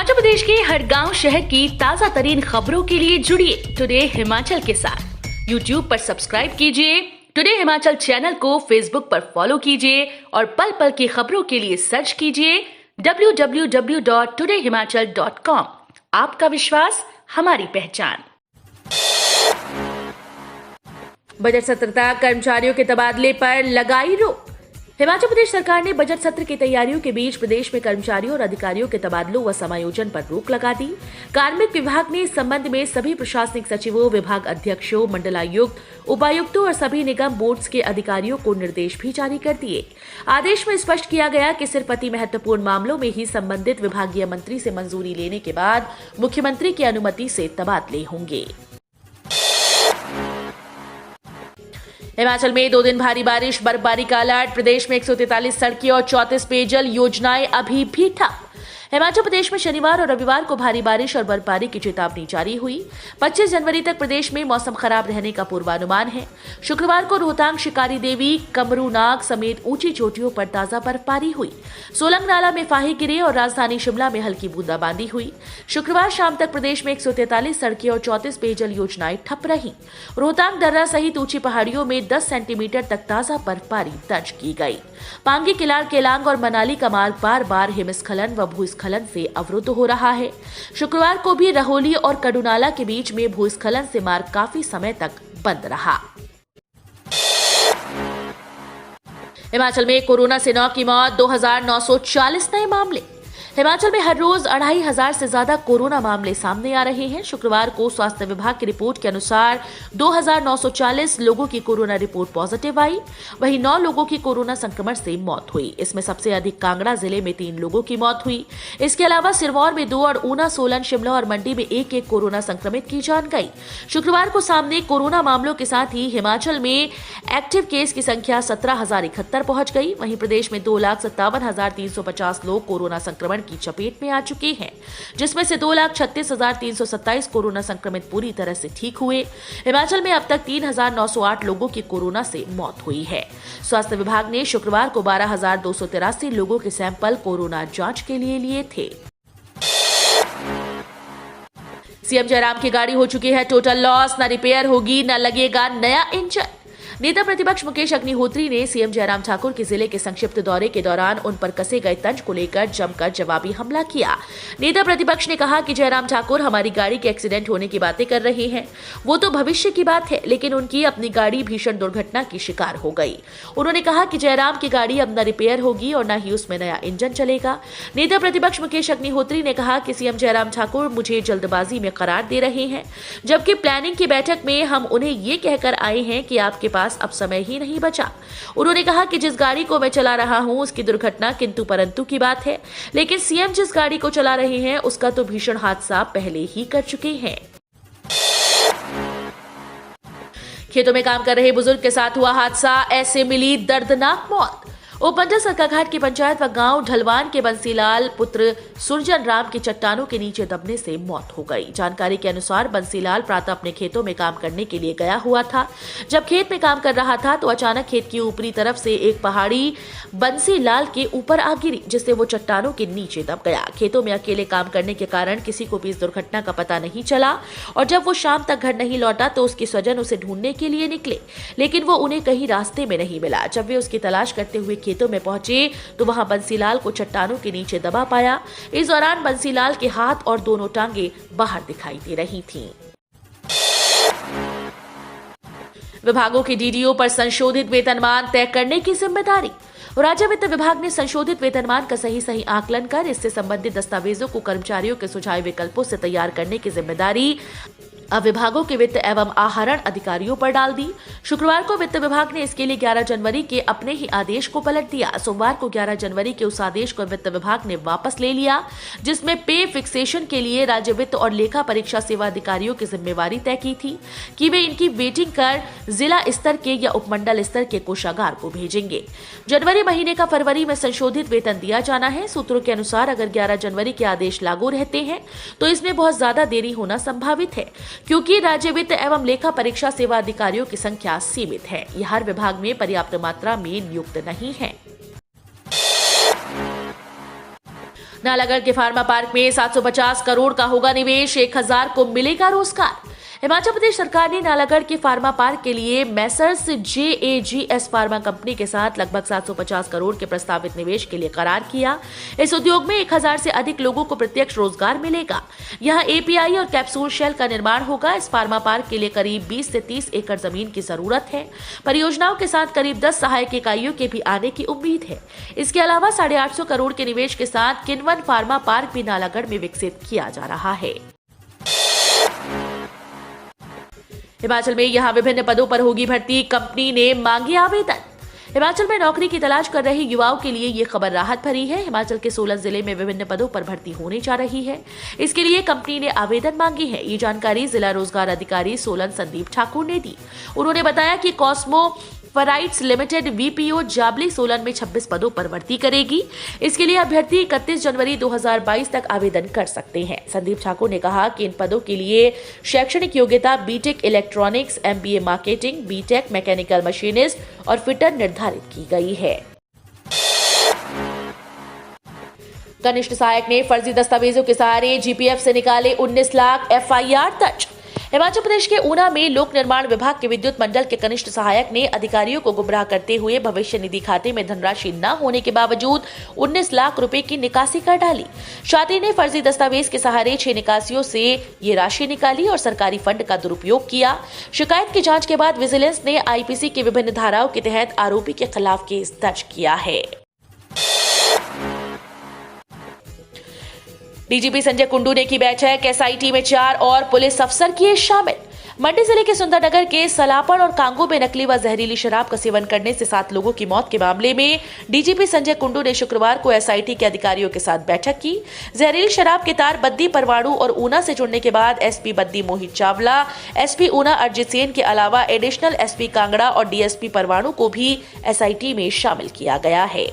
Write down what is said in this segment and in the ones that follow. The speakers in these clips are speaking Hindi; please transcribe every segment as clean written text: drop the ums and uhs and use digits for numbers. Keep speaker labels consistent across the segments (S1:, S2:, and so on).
S1: हिमाचल प्रदेश के हर गांव शहर की ताजा तरीन खबरों के लिए जुड़िए टुडे हिमाचल के साथ। यूट्यूब पर सब्सक्राइब कीजिए, टुडे हिमाचल चैनल को फेसबुक पर फॉलो कीजिए और पल पल की खबरों के लिए सर्च कीजिए www.todayhimachal.com। आपका विश्वास हमारी पहचान। बजट सत्र तक कर्मचारियों के तबादले पर लगाई रोक। हिमाचल प्रदेश सरकार ने बजट सत्र की तैयारियों के बीच प्रदेश में कर्मचारियों और अधिकारियों के तबादलों व समायोजन पर रोक लगा दी। कार्मिक विभाग ने इस संबंध में सभी प्रशासनिक सचिवों, विभाग अध्यक्षों, मंडलायुक्त, उपायुक्तों और सभी निगम बोर्ड्स के अधिकारियों को निर्देश भी जारी कर दिए। आदेश में स्पष्ट किया गया कि सिर्फ अति महत्वपूर्ण मामलों में ही संबंधित विभागीय मंत्री से मंजूरी लेने के बाद मुख्यमंत्री की अनुमति से तबादले होंगे। हिमाचल में 2 दिन भारी बारिश, बर्फबारी का अलर्ट। प्रदेश में 143 सड़कें और 34 पेयजल योजनाएं अभी भी ठप। हिमाचल प्रदेश में शनिवार और रविवार को भारी बारिश और बर्फबारी की चेतावनी जारी हुई। 25 जनवरी तक प्रदेश में मौसम खराब रहने का पूर्वानुमान है। शुक्रवार को रोहतांग, शिकारी देवी, कमरूनाग समेत ऊंची चोटियों पर ताजा बर्फबारी हुई। सोलंग नाला में फाहे गिरे और राजधानी शिमला में हल्की बूंदाबांदी हुई। शुक्रवार शाम तक प्रदेश में 143 सड़कें और 34 पेयजल योजनाएं ठप रहीं। रोहतांग दर्रा सहित ऊंची पहाड़ियों में 10 सेंटीमीटर तक ताजा बर्फबारी दर्ज की गई। पांगी, किलाड़, केलांग और मनाली का मार्ग बार बार हिमस्खलन व भूस्खलन से अवरुद्ध हो रहा है। शुक्रवार को भी रहोली और कड़ूनाला के बीच में भूस्खलन से मार्ग काफी समय तक बंद रहा। हिमाचल में कोरोना से 9 की मौत, 2940 नए मामले। हिमाचल में हर रोज 2500 से ज्यादा कोरोना मामले सामने आ रहे हैं। शुक्रवार को स्वास्थ्य विभाग की रिपोर्ट के अनुसार 2940 लोगों की कोरोना रिपोर्ट पॉजिटिव आई। वहीं 9 लोगों की कोरोना संक्रमण से मौत हुई। इसमें सबसे अधिक कांगड़ा जिले में 3 लोगों की मौत हुई। इसके अलावा सिरमौर में 2 और ऊना, सोलन, शिमला और मंडी में 1-1 कोरोना संक्रमित की जान गई। शुक्रवार को सामने कोरोना मामलों के साथ ही हिमाचल में एक्टिव केस की संख्या 17,071 पहुंच गई। वहीं प्रदेश में 2,57,350 लोग कोरोना संक्रमण की चपेट में आ चुके हैं, जिसमें से 2,36,327 कोरोना संक्रमित पूरी तरह से ठीक हुए। हिमाचल में अब तक 3,908 लोगों की कोरोना से मौत हुई है। स्वास्थ्य विभाग ने शुक्रवार को 12,283 लोगों के सैंपल कोरोना जांच के लिए थे। सीएम जयराम की गाड़ी हो चुकी है टोटल लॉस, न रिपेयर होगी न लगेगा नया इंजन। नेता प्रतिपक्ष मुकेश अग्निहोत्री ने सीएम जयराम ठाकुर के जिले के संक्षिप्त दौरे के दौरान उन पर कसे गए तंज को लेकर जमकर जवाबी हमला किया। नेता प्रतिपक्ष ने कहा कि जयराम ठाकुर हमारी गाड़ी के एक्सीडेंट होने की बातें कर रहे हैं। वो तो भविष्य की बात है, लेकिन उनकी अपनी गाड़ी भीषण दुर्घटना की शिकार हो गई। उन्होंने कहा कि जयराम की गाड़ी अब न रिपेयर होगी और न ही उसमें नया इंजन चलेगा। नेता प्रतिपक्ष मुकेश अग्निहोत्री ने कहा कि सीएम जयराम ठाकुर मुझे जल्दबाजी में करार दे रहे हैं, जबकि प्लानिंग की बैठक में हम उन्हें ये कहकर आए हैं कि आपके पास अब समय ही नहीं बचा। उन्होंने कहा कि जिस गाड़ी को मैं चला रहा हूं उसकी दुर्घटना किंतु परंतु की बात है, लेकिन सीएम जिस गाड़ी को चला रहे हैं उसका तो भीषण हादसा पहले ही कर चुके हैं। खेतों में काम कर रहे बुजुर्ग के साथ हुआ हादसा, ऐसे मिली दर्दनाक मौत। उपमंडल सरकाघाट की पंचायत व गांव ढलवान के बंसीलाल पुत्र सुरजन राम की चट्टानों के नीचे दबने से मौत हो गई। जानकारी के अनुसार बंसीलाल प्रातः अपने खेतों में काम करने के लिए गया हुआ था। जब खेत में काम कर रहा था तो अचानक खेत की ऊपरी तरफ से एक पहाड़ी बंसीलाल के ऊपर आ गिरी, जिससे वो चट्टानों के नीचे दब गया। खेतों में अकेले काम करने के कारण किसी को भी इस दुर्घटना का पता नहीं चला और जब वो शाम तक घर नहीं लौटा तो उसके स्वजन उसे ढूंढने के लिए निकले, लेकिन वो उन्हें कहीं रास्ते में नहीं मिला। जब वे उसकी तलाश करते हुए खेतों में पहुंचे तो वहां बंसीलाल को चट्टानों के नीचे दबा पाया। इस दौरान बंसीलाल के हाथ और दोनों टांगे बाहर दिखाई दे रही थीं। विभागों के डीडीओ पर संशोधित वेतनमान तय करने की जिम्मेदारी। राज्य वित्त विभाग ने संशोधित वेतनमान का सही आकलन कर इससे संबंधित दस्तावेजों को कर्मचारियों के सुझाए विकल्पों से तैयार करने की जिम्मेदारी अब विभागों के वित्त एवं आहरण अधिकारियों पर डाल दी। शुक्रवार को वित्त विभाग ने इसके लिए 11 जनवरी के अपने ही आदेश को पलट दिया। सोमवार को 11 जनवरी के उस आदेश को वित्त विभाग ने वापस ले लिया, जिसमें पे फिक्सेशन के लिए राज्य वित्त और लेखा परीक्षा सेवा अधिकारियों की जिम्मेवारी तय की थी कि वे इनकी वेटिंग कर जिला स्तर के या उपमंडल स्तर के कोषागार को भेजेंगे। जनवरी महीने का फरवरी में संशोधित वेतन दिया जाना है। सूत्रों के अनुसार अगर 11 जनवरी के आदेश लागू रहते हैं तो इसमें बहुत ज्यादा देरी होना संभावित है, क्योंकि राज्य वित्त एवं लेखा परीक्षा सेवा अधिकारियों की संख्या सीमित है। यह हर विभाग में पर्याप्त मात्रा में नियुक्त नहीं है। नालागढ़ के फार्मा पार्क में 750 करोड़ का होगा निवेश, 1000 को मिलेगा रोजगार। हिमाचल प्रदेश सरकार ने नालागढ़ के फार्मा पार्क के लिए मेसर्स JAGS फार्मा कंपनी के साथ लगभग 750 करोड़ के प्रस्तावित निवेश के लिए करार किया। इस उद्योग में 1000 से अधिक लोगों को प्रत्यक्ष रोजगार मिलेगा। यहां API और कैप्सूल शेल का निर्माण होगा। इस फार्मा पार्क के लिए करीब 20 से 30 एकड़ जमीन की जरूरत है। परियोजनाओं के साथ करीब 10 सहायक इकाइयों के भी आने की उम्मीद है। इसके अलावा 850 करोड़ के निवेश के साथ किन्वन फार्मा पार्क भी नालागढ़ में विकसित किया जा रहा है। हिमाचल में यहां विभिन्न पदों पर होगी भर्ती, कंपनी ने मांगे आवेदन। हिमाचल में नौकरी की तलाश कर रहे युवाओं के लिए ये खबर राहत भरी है। हिमाचल के सोलन जिले में विभिन्न पदों पर भर्ती होने जा रही है। इसके लिए कंपनी ने आवेदन मांगे हैं। ये जानकारी जिला रोजगार अधिकारी सोलन संदीप ठाकुर ने दी। उन्होंने बताया कि कॉस्मो फराइट्स लिमिटेड VPO जाबली सोलन में 26 पदों पर भर्ती करेगी। इसके लिए अभ्यर्थी 31 जनवरी 2022 तक आवेदन कर सकते हैं। संदीप ठाकुर ने कहा कि इन पदों के लिए शैक्षणिक योग्यता BTech electronics, MBA marketing, BTech mechanical machinist और फिटर निर्धारित की गई है। कनिष्ठ सहायक ने फर्जी दस्तावेजों के सहारे GPF से निकाले 19 लाख, FIR दर्ज। हिमाचल प्रदेश के ऊना में लोक निर्माण विभाग के विद्युत मंडल के कनिष्ठ सहायक ने अधिकारियों को गुमराह करते हुए भविष्य निधि खाते में धनराशि न होने के बावजूद 19 लाख रुपए की निकासी कर डाली। छात्री ने फर्जी दस्तावेज के सहारे 6 निकासियों से ये राशि निकाली और सरकारी फंड का दुरुपयोग किया। शिकायत की जांच के बाद विजिलेंस ने IPC की विभिन्न धाराओं के तहत आरोपी के खिलाफ केस दर्ज किया है। DGP संजय कुंडू ने की बैठक, SIT में 4 और पुलिस अफसर किए शामिल। मंडी जिले के सुंदरनगर के सलापड़ और कांगो में नकली व जहरीली शराब का सेवन करने से 7 लोगों की मौत के मामले में DGP संजय कुंडू ने शुक्रवार को SIT के अधिकारियों के साथ बैठक की। जहरीली शराब के तार बद्दी, परवाणु और ऊना से जुड़ने के बाद SP बद्दी मोहित चावला, SP ऊना अरिजीत सेन के अलावा एडिशनल SP कांगड़ा और DSP परवाणु को भी SIT में शामिल किया गया है।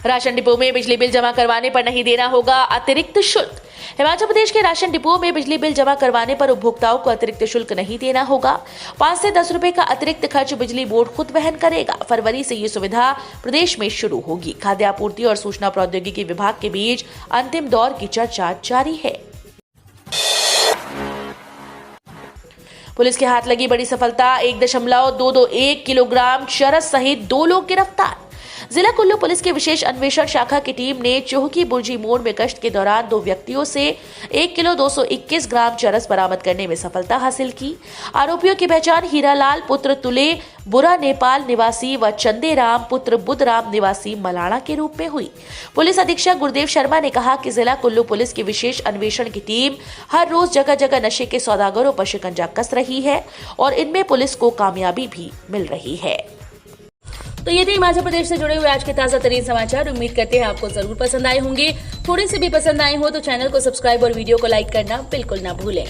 S1: राशन डिपो में बिजली बिल जमा करवाने पर नहीं देना होगा अतिरिक्त शुल्क। हिमाचल प्रदेश के राशन डिपो में बिजली बिल जमा करवाने पर उपभोक्ताओं को अतिरिक्त शुल्क नहीं देना होगा। 5 से 10 रुपए का अतिरिक्त खर्च बिजली बोर्ड खुद वहन करेगा। फरवरी से ये सुविधा प्रदेश में शुरू होगी। खाद्य आपूर्ति और सूचना प्रौद्योगिकी विभाग के बीच अंतिम दौर की चर्चा जारी है। पुलिस के हाथ लगी बड़ी सफलता, 1.221 किलोग्राम चरस सहित 2 लोग गिरफ्तार। जिला कुल्लू पुलिस की विशेष अन्वेषण शाखा की टीम ने चोहकी बुर्जी मोड़ में गश्त के दौरान 2 व्यक्तियों से 1 किलो 221 ग्राम चरस बरामद करने में सफलता हासिल की। आरोपियों की पहचान हीरालाल पुत्र तुले बुरा नेपाल निवासी व चंदेराम पुत्र बुधराम निवासी मलाना के रूप में हुई। पुलिस अधीक्षक गुरदेव शर्मा ने कहा कि जिला कुल्लू पुलिस की विशेष अन्वेषण की टीम हर रोज जगह जगह नशे के सौदागरों पर शिकंजा कस रही है और इनमें पुलिस को कामयाबी भी मिल रही है। तो ये थे हिमाचल प्रदेश से जुड़े हुए आज के ताजा तरीन समाचार। उम्मीद करते हैं आपको जरूर पसंद आए होंगे। थोड़े से भी पसंद आए हो तो चैनल को सब्सक्राइब और वीडियो को लाइक करना बिल्कुल ना भूलें।